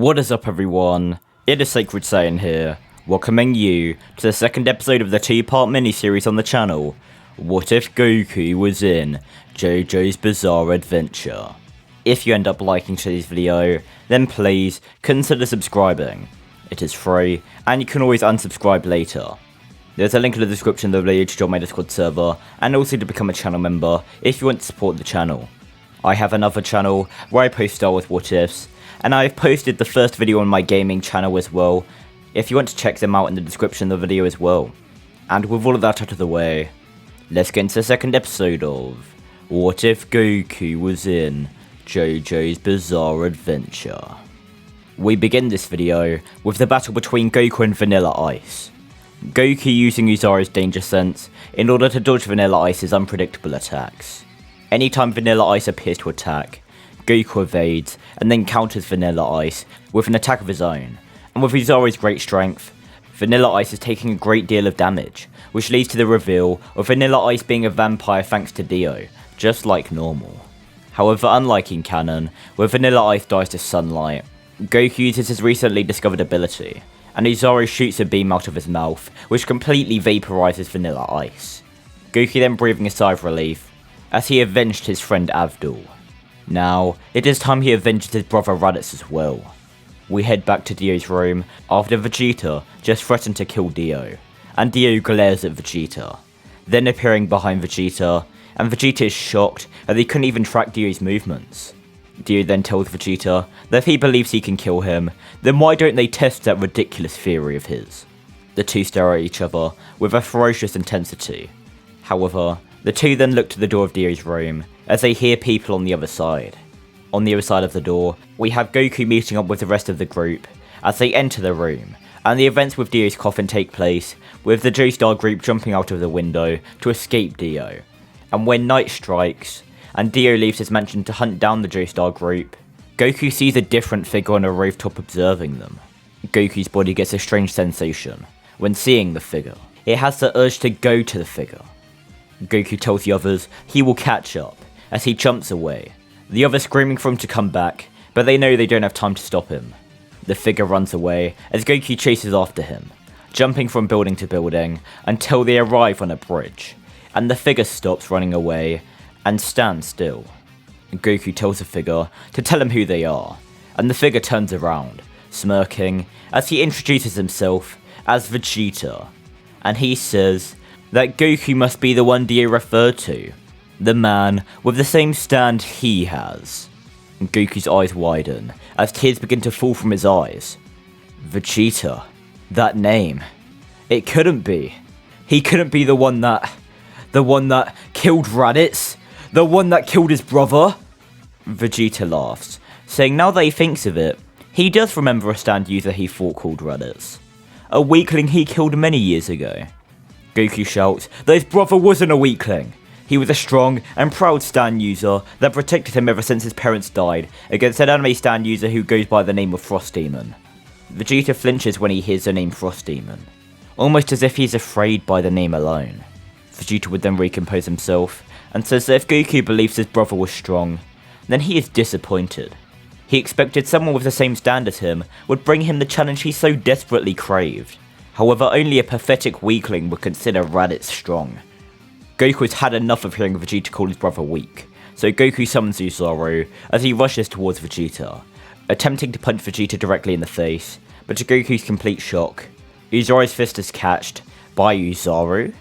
What is up everyone, it is Sacred Saiyan here, welcoming you to the second episode of the two-part mini-series on the channel, What If Goku Was in JOJO'S Bizarre Adventure. If you end up liking today's video, then please consider subscribing. It is free, and you can always unsubscribe later. There's a link in the description of the video to join my Discord server, and also to become a channel member if you want to support the channel. I have another channel where I post Star Wars What Ifs, and I've posted the first video on my gaming channel as well, if you want to check them out in the description of the video as well. And with all of that out of the way, let's get into the second episode of What If Goku Was in JOJO'S Bizarre Adventure. We begin this video with the battle between Goku and Vanilla Ice. Goku using Uzaru's danger sense in order to dodge Vanilla Ice's unpredictable attacks. Anytime Vanilla Ice appears to attack, Goku evades and then counters Vanilla Ice with an attack of his own, and with Uzaru's great strength, Vanilla Ice is taking a great deal of damage, which leads to the reveal of Vanilla Ice being a vampire thanks to Dio, just like normal. However, unlike in canon, where Vanilla Ice dies to sunlight, Goku uses his recently discovered ability, and Uzaru shoots a beam out of his mouth, which completely vaporizes Vanilla Ice. Goku then breathing a sigh of relief, as he avenged his friend Avdol. Now, it is time he avenges his brother Raditz as well. We head back to Dio's room after Vegeta just threatened to kill Dio, and Dio glares at Vegeta, then appearing behind Vegeta, and Vegeta is shocked that he couldn't even track Dio's movements. Dio then tells Vegeta that if he believes he can kill him, then why don't they test that ridiculous theory of his? The two stare at each other with a ferocious intensity. However, the two then look to the door of Dio's room as they hear people on the other side. On the other side of the door, we have Goku meeting up with the rest of the group as they enter the room, and the events with Dio's coffin take place with the Joestar group jumping out of the window to escape Dio. And when night strikes, and Dio leaves his mansion to hunt down the Joestar group, Goku sees a different figure on a rooftop observing them. Goku's body gets a strange sensation when seeing the figure. It has the urge to go to the figure. Goku tells the others he will catch up as he jumps away, the others screaming for him to come back, but they know they don't have time to stop him. The figure runs away as Goku chases after him, jumping from building to building until they arrive on a bridge, and the figure stops running away and stands still. Goku tells the figure to tell him who they are, and the figure turns around, smirking as he introduces himself as Vegeta, and he says that Goku must be the one Dio referred to, the man with the same stand he has. Goku's eyes widen as tears begin to fall from his eyes. Vegeta, that name, it couldn't be. He couldn't be the one that killed Raditz, the one that killed his brother. Vegeta laughs, saying now that he thinks of it, he does remember a stand user he fought called Raditz, a weakling he killed many years ago. Goku shouts that his brother wasn't a weakling. He was a strong and proud stand user that protected him ever since his parents died against an anime stand user who goes by the name of Frost Demon. Vegeta flinches when he hears the name Frost Demon, almost as if he's afraid by the name alone. Vegeta would then recompose himself and says that if Goku believes his brother was strong, then he is disappointed. He expected someone with the same stand as him would bring him the challenge he so desperately craved. However, only a pathetic weakling would consider Raditz strong. Goku has had enough of hearing Vegeta call his brother weak, so Goku summons Uzaru as he rushes towards Vegeta, attempting to punch Vegeta directly in the face, but to Goku's complete shock, Uzaru's fist is catched by Uzaru.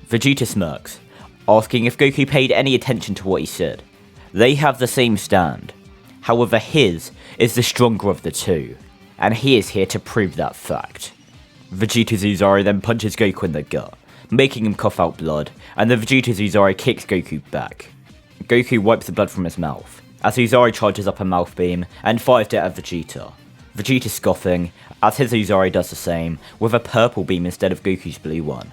Vegeta smirks, asking if Goku paid any attention to what he said. They have the same stand, however his is the stronger of the two, and he is here to prove that fact. Vegeta's Uzaru then punches Goku in the gut, making him cough out blood, and then Vegeta's Uzaru kicks Goku back. Goku wipes the blood from his mouth, as Uzaru charges up a mouth beam and fires it at Vegeta. Vegeta scoffing, as his Uzaru does the same, with a purple beam instead of Goku's blue one.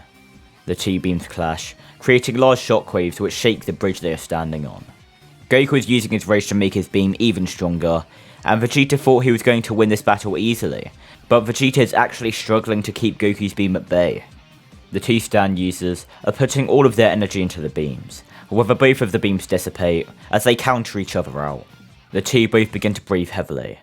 The two beams clash, creating large shockwaves which shake the bridge they are standing on. Goku is using his rage to make his beam even stronger, and Vegeta thought he was going to win this battle easily, but Vegeta is actually struggling to keep Goku's beam at bay. The two stand users are putting all of their energy into the beams, however both of the beams dissipate as they counter each other out. The two both begin to breathe heavily.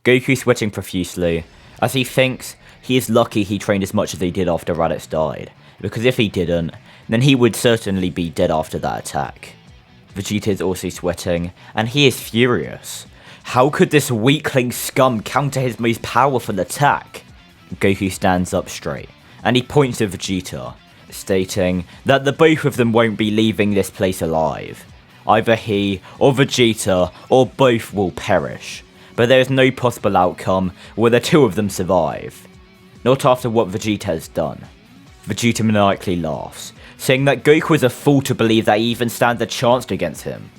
Goku sweating profusely, as he thinks he is lucky he trained as much as he did after Raditz died, because if he didn't, then he would certainly be dead after that attack. Vegeta is also sweating, and he is furious. How could this weakling scum counter his most powerful attack? Goku stands up straight, and he points to Vegeta, stating that the both of them won't be leaving this place alive. Either he or Vegeta or both will perish, but there is no possible outcome where the two of them survive. Not after what Vegeta has done. Vegeta maniacally laughs, saying that Goku is a fool to believe that he even stands a chance against him.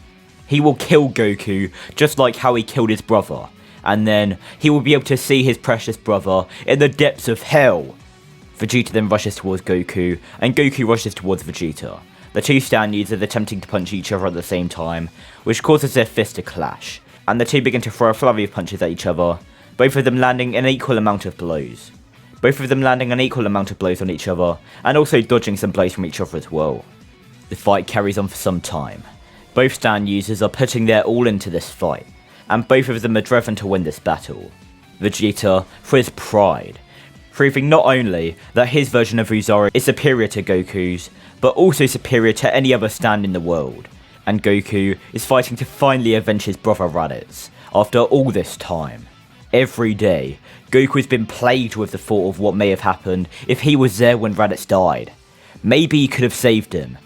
He will kill Goku just like how he killed his brother, and then he will be able to see his precious brother in the depths of hell. Vegeta then rushes towards Goku, and Goku rushes towards Vegeta. The two stand users attempting to punch each other at the same time, which causes their fists to clash, and the two begin to throw a flurry of punches at each other, both of them landing an equal amount of blows. Both of them landing an equal amount of blows on each other, and also dodging some blows from each other as well. The fight carries on for some time. Both stand users are putting their all into this fight, and both of them are driven to win this battle. Vegeta, for his pride, proving not only that his version of Uzari is superior to Goku's, but also superior to any other stand in the world, and Goku is fighting to finally avenge his brother Raditz, after all this time. Every day, Goku has been plagued with the thought of what may have happened if he was there when Raditz died. Maybe he could have saved him,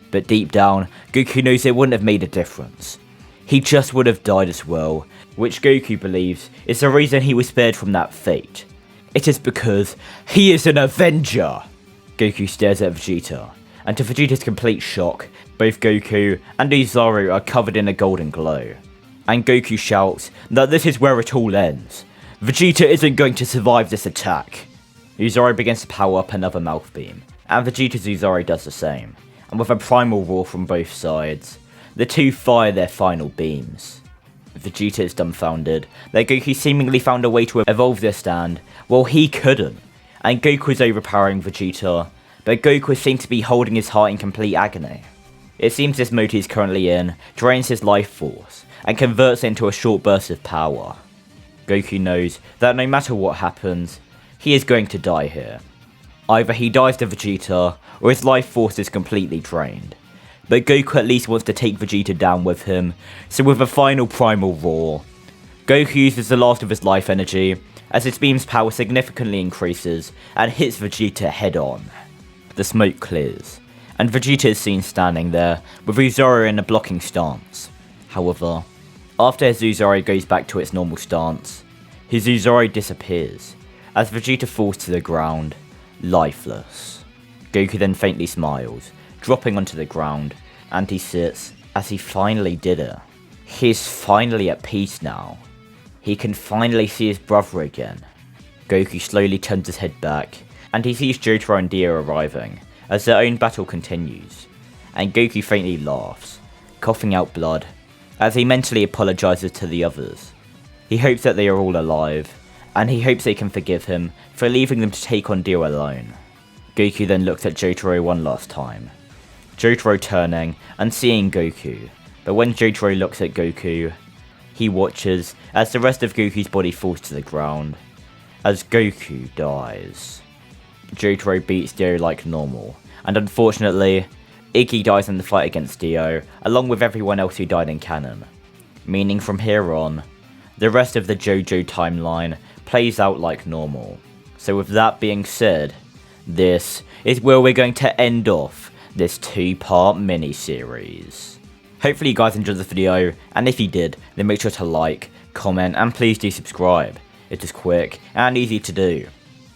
but deep down, Goku knows it wouldn't have made a difference. He just would have died as well, which Goku believes is the reason he was spared from that fate. It is because he is an Avenger! Goku stares at Vegeta, and to Vegeta's complete shock, both Goku and Uzari are covered in a golden glow. And Goku shouts that this is where it all ends. Vegeta isn't going to survive this attack. Uzari begins to power up another mouth beam, and Vegeta's Uzari does the same, and with a primal roar from both sides, the two fire their final beams. Vegeta is dumbfounded that Goku seemingly found a way to evolve their stand while he couldn't, and Goku is overpowering Vegeta, but Goku seems to be holding his heart in complete agony. It seems this mode he is currently in drains his life force, and converts it into a short burst of power. Goku knows that no matter what happens, he is going to die here. Either he dies to Vegeta, or his life force is completely drained. But Goku at least wants to take Vegeta down with him, so with a final primal roar, Goku uses the last of his life energy, as his beam's power significantly increases, and hits Vegeta head on. The smoke clears, and Vegeta is seen standing there, with Uzari in a blocking stance. However, after his Uzari goes back to its normal stance, his Uzari disappears, as Vegeta falls to the ground, lifeless. Goku then faintly smiles, dropping onto the ground, and he sits as he finally did it. He is finally at peace now. He can finally see his brother again. Goku slowly turns his head back, and he sees Jotaro and Dio arriving, as their own battle continues, and Goku faintly laughs, coughing out blood, as he mentally apologizes to the others. He hopes that they are all alive, and he hopes they can forgive him for leaving them to take on Dio alone. Goku then looks at Jotaro one last time, Jotaro turning and seeing Goku, but when Jotaro looks at Goku, he watches as the rest of Goku's body falls to the ground, as Goku dies. Jotaro beats Dio like normal, and unfortunately, Iggy dies in the fight against Dio, along with everyone else who died in canon, meaning from here on, the rest of the JoJo timeline plays out like normal. So with that being said, this is where we're going to end off this 2-part mini-series. Hopefully you guys enjoyed this video, and if you did, then make sure to like, comment, and please do subscribe. It is quick and easy to do.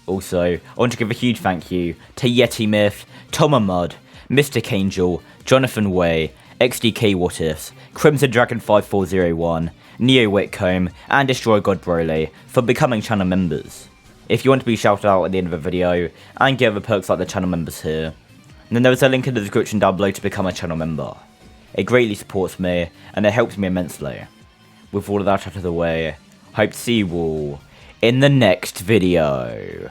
Also, I want to give a huge thank you to Yeti Myth, Toma Mud, Mr. Angel, Jonathan Way, XDK What Ifs, Crimson Dragon 5401, Neo Whitcomb, and Destroy God Broly for becoming channel members. If you want to be shouted out at the end of the video, and get other perks like the channel members here, then there is a link in the description down below to become a channel member. It greatly supports me, and it helps me immensely. With all of that out of the way, hope to see you all in the next video.